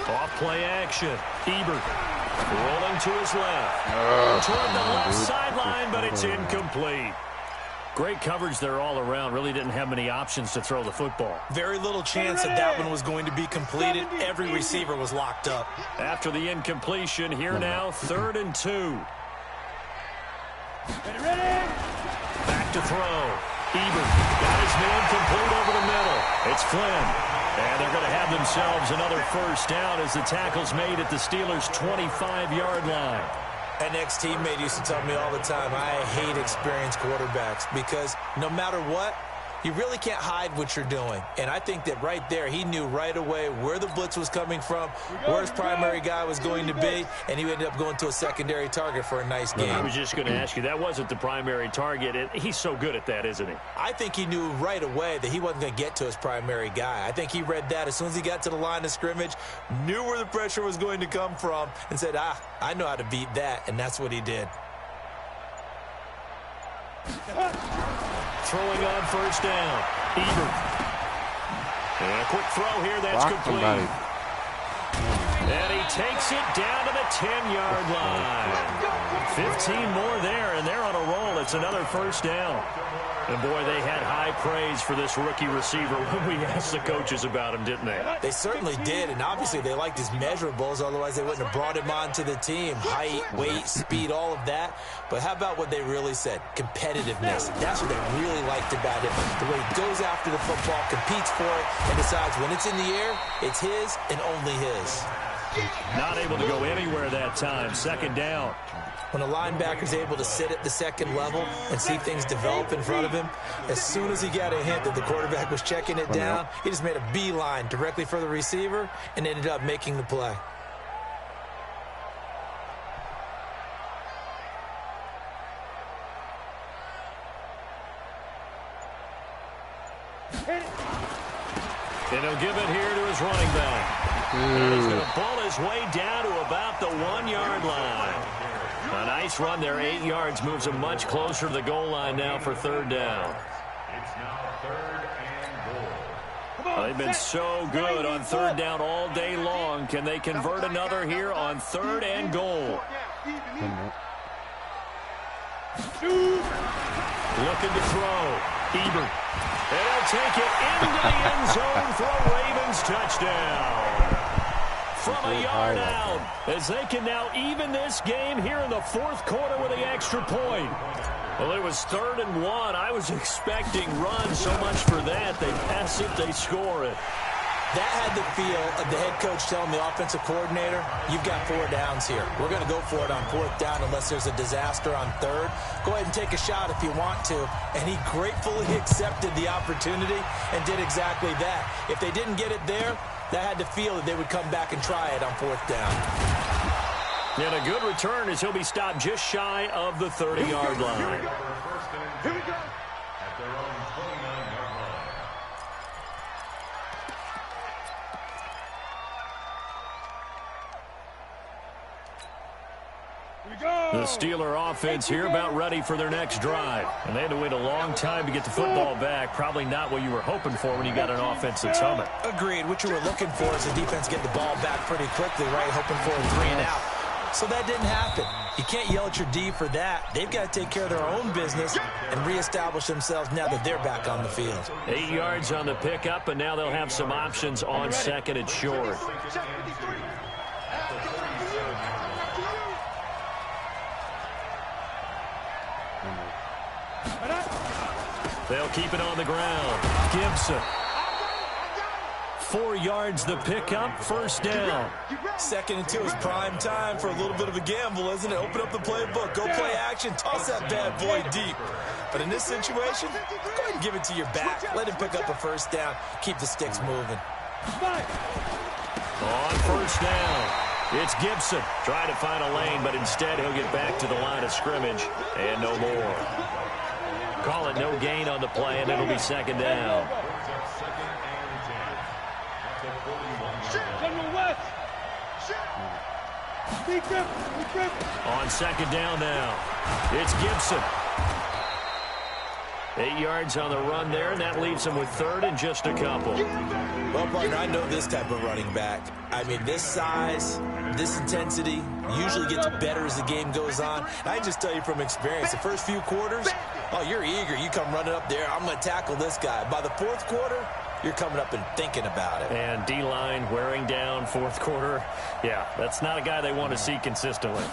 Off play action. Ebert rolling to his left. Toward the left sideline, but it's incomplete. Great coverage there all around. Really didn't have many options to throw the football. Very little chance that one was going to be completed. Every receiver was locked up. After the incompletion, here now, 3rd and 2. Back to throw. Ebert got his man complete over the middle. It's Flynn. And they're going to have themselves another first down as the tackle's made at the Steelers' 25-yard line. An ex-teammate used to tell me all the time, I hate experienced quarterbacks because no matter what, you really can't hide what you're doing. And I think that right there, he knew right away where the blitz was coming from, where his primary guy was going to be, and he ended up going to a secondary target for a nice game. I was just going to ask you, that wasn't the primary target. And he's so good at that, isn't he? I think he knew right away that he wasn't going to get to his primary guy. I think he read that as soon as he got to the line of scrimmage, knew where the pressure was going to come from, and said, I know how to beat that, and that's what he did. Throwing on first down. Ebert. And a quick throw here that's complete. And he takes it down to the 10-yard line. 15 more there, and they're on a roll. It's another first down. And, boy, they had high praise for this rookie receiver when we asked the coaches about him, didn't they? They certainly did, and obviously they liked his measurables. Otherwise, they wouldn't have brought him onto the team. Height, weight, speed, all of that. But how about what they really said? Competitiveness. That's what they really liked about him. The way he goes after the football, competes for it, and decides when it's in the air, it's his and only his. Not able to go anywhere that time. 2nd down. When a linebacker's able to sit at the second level and see things develop in front of him, as soon as he got a hint that the quarterback was checking it down, he just made a beeline directly for the receiver and ended up making the play. And he'll give it here to his running back. And he's going to pull his way down to about the 1-yard line. A nice run there, 8 yards, moves him much closer to the goal line now for 3rd down. It's now 3rd and goal. They've been so good on 3rd down all day long. Can they convert another here on 3rd and goal? Looking to throw. Ebert. And he'll take it into the end zone for a Ravens touchdown. From a yard out, as they can now even this game here in the 4th quarter with the extra point. Well, it was 3rd and 1. I was expecting runs, so much for that. They pass it, they score it. That had the feel of the head coach telling the offensive coordinator, you've got 4 downs here. We're going to go for it on 4th down unless there's a disaster on 3rd. Go ahead and take a shot if you want to. And he gratefully accepted the opportunity and did exactly that. If they didn't get it there, that had the feel that they would come back and try it on 4th down. And a good return as he'll be stopped just shy of the 30-yard line. Here we go. At their own 29-yard line. The Steeler offense here about ready for their next drive. And they had to wait a long time to get the football back. Probably not what you were hoping for when you got an offense that's humming. Agreed. What you were looking for is the defense get the ball back pretty quickly, right? Hoping for a 3 and out. So that didn't happen. You can't yell at your D for that. They've got to take care of their own business and reestablish themselves now that they're back on the field. 8 yards on the pickup, and now they'll have some options on 2nd and short. They'll keep it on the ground. Gibson 4 yards the pickup, first down. 2nd and 2 is prime time for a little bit of a gamble, isn't it? Open up the playbook, go play action, toss that bad boy deep. But in this situation, go ahead and give it to your back. Let him pick up a first down. Keep the sticks moving. On first down, it's Gibson trying to find a lane, but instead he'll get back to the line of scrimmage and no more. Call it no gain on the play, and it'll be 2nd down. On 2nd down now, it's Gibson. 8 yards on the run there, and that leaves him with 3rd and just a couple. Well, partner, I know this type of running back. I mean, this size, this intensity usually gets better as the game goes on. And I just tell you from experience, the first few quarters, oh, you're eager. You come running up there, I'm going to tackle this guy. By the 4th quarter, you're coming up and thinking about it. And D-line wearing down 4th quarter. Yeah, that's not a guy they want to see consistently.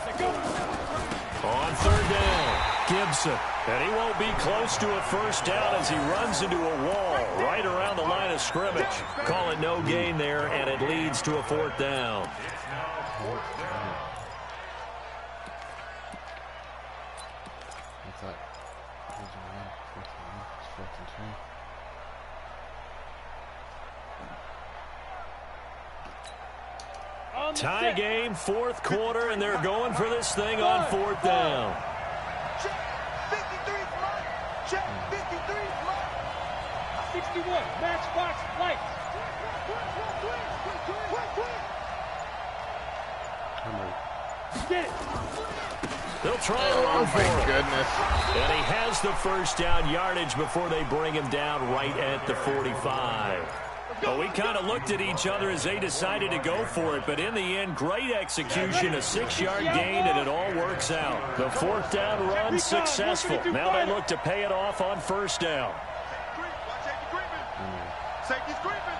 On 3rd down, Gibson. And he won't be close to a first down as he runs into a wall right around the line of scrimmage. Call it no gain there, and it leads to a 4th down. Tie game, 4th quarter, and they're going for this thing on 4th down. Check 53's mark. Check 53's mark. 61, matchbox lights. Get it. They'll try and run for it. Goodness. And he has the first down yardage before they bring him down right at the 45. Well, we kind of looked at each other as they decided to go for it, but in the end, great execution, a 6-yard gain, and it all works out. The 4th down run successful. Now they look to pay it off on first down. Safety's creeping.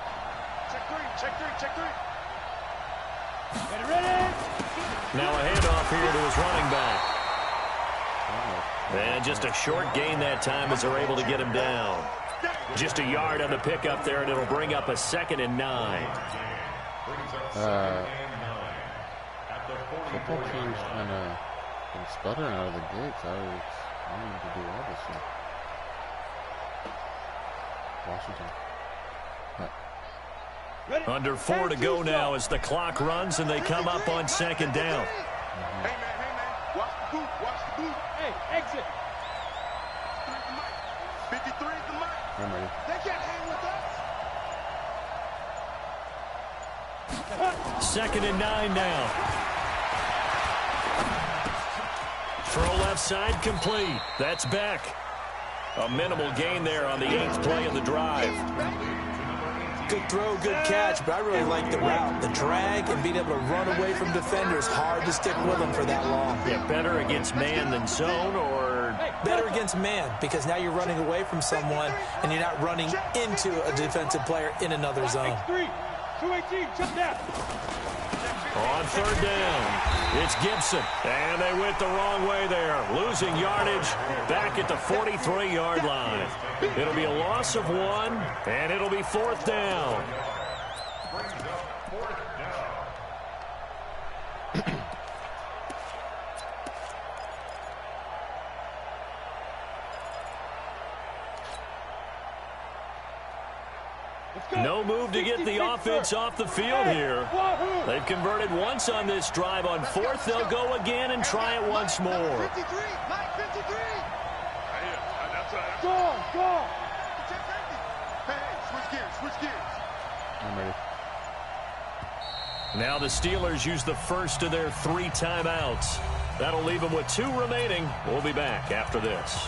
Check three. Get it ready. Now a handoff here to his running back. And just a short gain that time as they're able to get him down. Just a yard on the pickup there, and it'll bring up a 2nd and 9. Football team's kind of been sputtering out of the gates. I was wanting to do all this stuff. Washington. Under 4 to go now as the clock runs, and they come up on 2nd down. Hey, man. Watch the boot. Hey, exit. 53 is the mark. I'm ready. They can't hang with us. 2nd and 9 now. Throw left side complete. That's Beck. A minimal gain there on the 8th play of the drive. Good throw, good catch, but I really like the route. The drag and being able to run away from defenders, hard to stick with them for that long. Yeah, better against man than zone, or better against man, because now you're running away from someone and you're not running into a defensive player in another zone. 218, jump down. On 3rd down, it's Gibson, and they went the wrong way there, losing yardage back at the 43-yard line. It'll be a loss of 1, and it'll be 4th down. No move to get the offense off the field here. They've converted once on this drive. On 4th, they'll go again and try it once more. 53, Mike 53. Go. Hey, switch gears. I'm ready. Now the Steelers use the first of their 3 timeouts. That'll leave them with 2 remaining. We'll be back after this.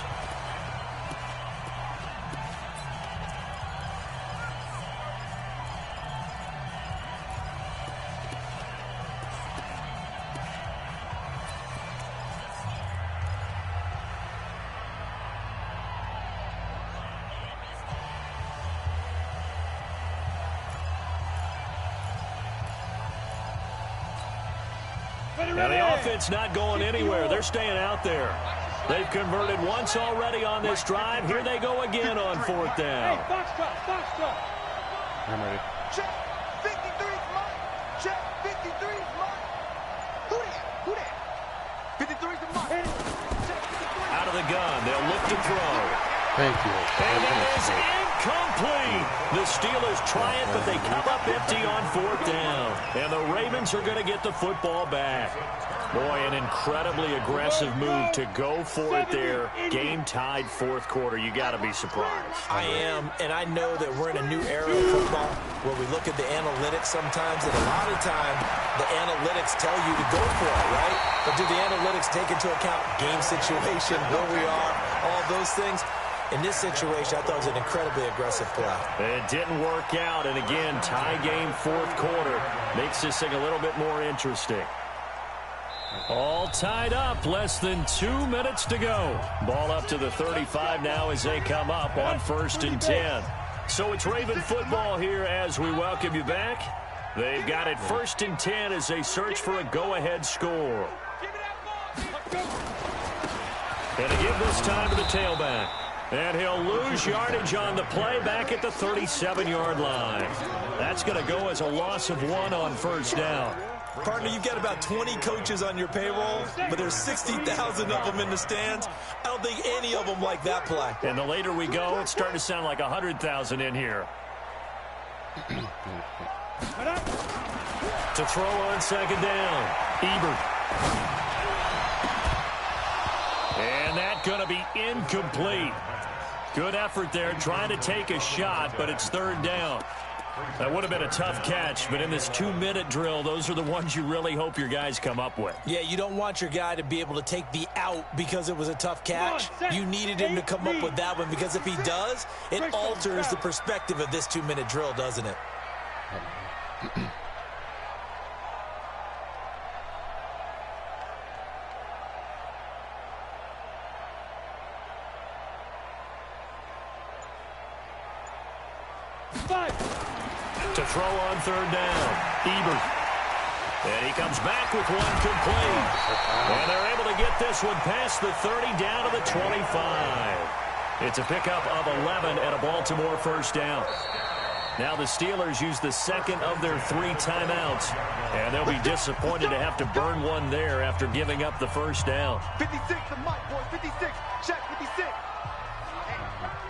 Now the offense not going anywhere. They're staying out there. They've converted once already on this drive. Here they go again on 4th down. Hey, box top. I'm ready. Check. gun. They'll look to throw. Thank you. And it is incomplete. The Steelers try it, but they come up empty on 4th down. And the Ravens are going to get the football back. Boy, an incredibly aggressive move to go for it there. Game tied 4th quarter. You got to be surprised. I am, and I know that we're in a new era of football where we look at the analytics sometimes, and a lot of time the analytics tell you to go for it, right? But do the analytics take into account game situation, where we are, all those things? In this situation, I thought it was an incredibly aggressive play. It didn't work out, and again, tie game 4th quarter makes this thing a little bit more interesting. All tied up, less than 2 minutes to go. Ball up to the 35 now as they come up on 1st and 10. So it's Raven football here as we welcome you back. They've got it 1st and 10 as they search for a go-ahead score. And to give this time to the tailback. And he'll lose yardage on the play back at the 37-yard line. That's going to go as a loss of 1 on 1st down. Partner, you've got about 20 coaches on your payroll, but there's 60,000 of them in the stands. I don't think any of them like that play. And the later we go, it's starting to sound like 100,000 in here. To throw on 2nd down, Ebert. And that's going to be incomplete. Good effort there, trying to take a shot, but it's 3rd down. That would have been a tough catch, but in this 2-minute drill, those are the ones you really hope your guys come up with. Yeah, you don't want your guy to be able to take the out because it was a tough catch. You needed him to come up with that one, because if he does, it alters the perspective of this 2-minute drill, doesn't it? To throw on 3rd down, Ebert. And he comes back with one complete. And they're able to get this one past the 30 down to the 25. It's a pickup of 11 and a Baltimore 1st down. Now the Steelers use the 2nd of their 3 timeouts. And they'll be disappointed to have to burn one there after giving up the 1st down. 56, the mic, boys. 56. Check, 56.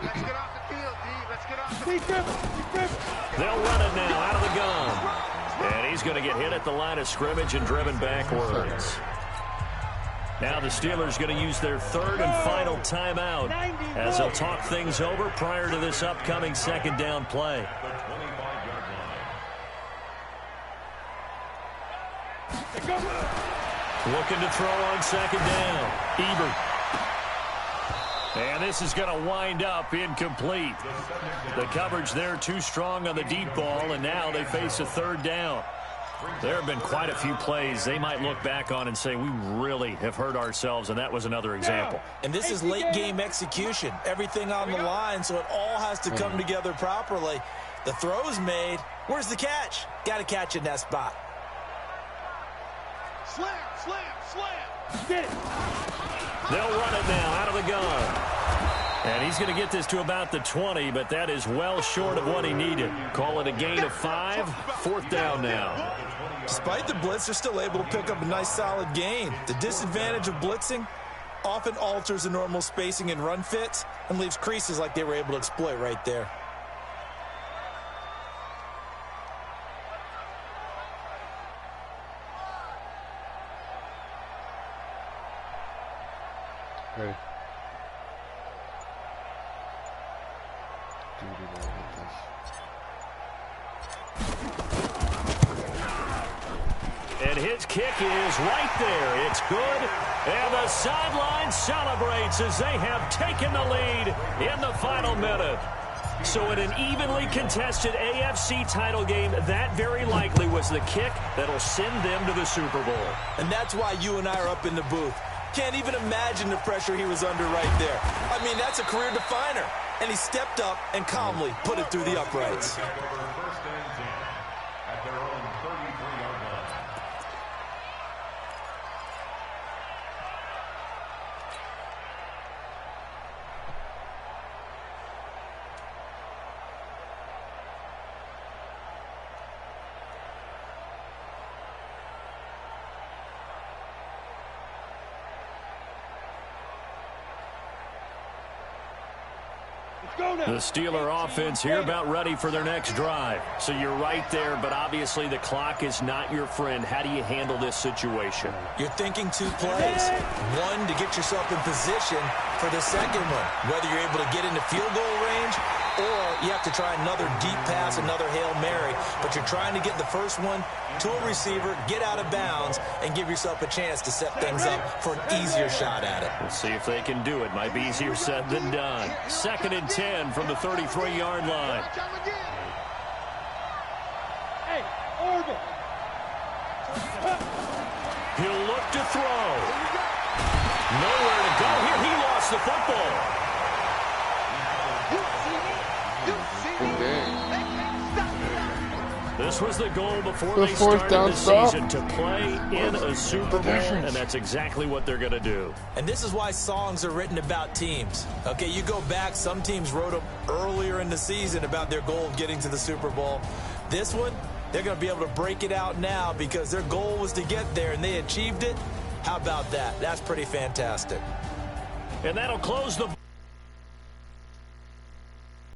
Let's get off the field, D. Let's get off the field. They'll run it now out of the gun. And he's going to get hit at the line of scrimmage and driven backwards. Now the Steelers going to use their 3rd and final timeout as they'll talk things over prior to this upcoming 2nd down play. Looking to throw on 2nd down. Ebert. And this is going to wind up incomplete. The coverage there too strong on the deep ball, and now they face a 3rd down. There have been quite a few plays they might look back on and say, we really have hurt ourselves, and that was another example. And this is late game execution. Everything on the line, so it all has to come together properly. The throw's made. Where's the catch? Got to catch in that spot. Slam, slam, slam. Get it. They'll run it now out of the gun. And he's going to get this to about the 20, but that is well short of what he needed. Call it a gain of 5, 4th down now. Despite the blitz, they're still able to pick up a nice solid gain. The disadvantage of blitzing often alters the normal spacing and run fits and leaves creases like they were able to exploit right there. Hey. And his kick is right there. It's good. And the sideline celebrates as they have taken the lead in the final minute. So in an evenly contested AFC title game, that very likely was the kick that'll send them to the Super Bowl. And that's why you and I are up in the booth. Can't even imagine the pressure he was under right there. I mean, that's a career definer. And he stepped up and calmly put it through the uprights. The Steeler offense here about ready for their next drive. So you're right there, but obviously the clock is not your friend. How do you handle this situation? You're thinking 2 plays. One, to get yourself in position for the second one, whether you're able to get into field goal range or you have to try another deep pass, another Hail Mary. But you're trying to get the first one to a receiver, get out of bounds, and give yourself a chance to set things up for an easier shot at it. We'll see if they can do it. Might be easier said than done. 2nd and 10 from the 33-yard line. Hey, Orville. He'll look to throw. Nowhere to go here. He lost the football. This was the goal before they started the season, to play in a Super Bowl, and that's exactly what they're going to do. And this is why songs are written about teams. Okay, you go back, some teams wrote them earlier in the season about their goal of getting to the Super Bowl. This one, they're going to be able to break it out now because their goal was to get there, and they achieved it. How about that? That's pretty fantastic. And that'll close the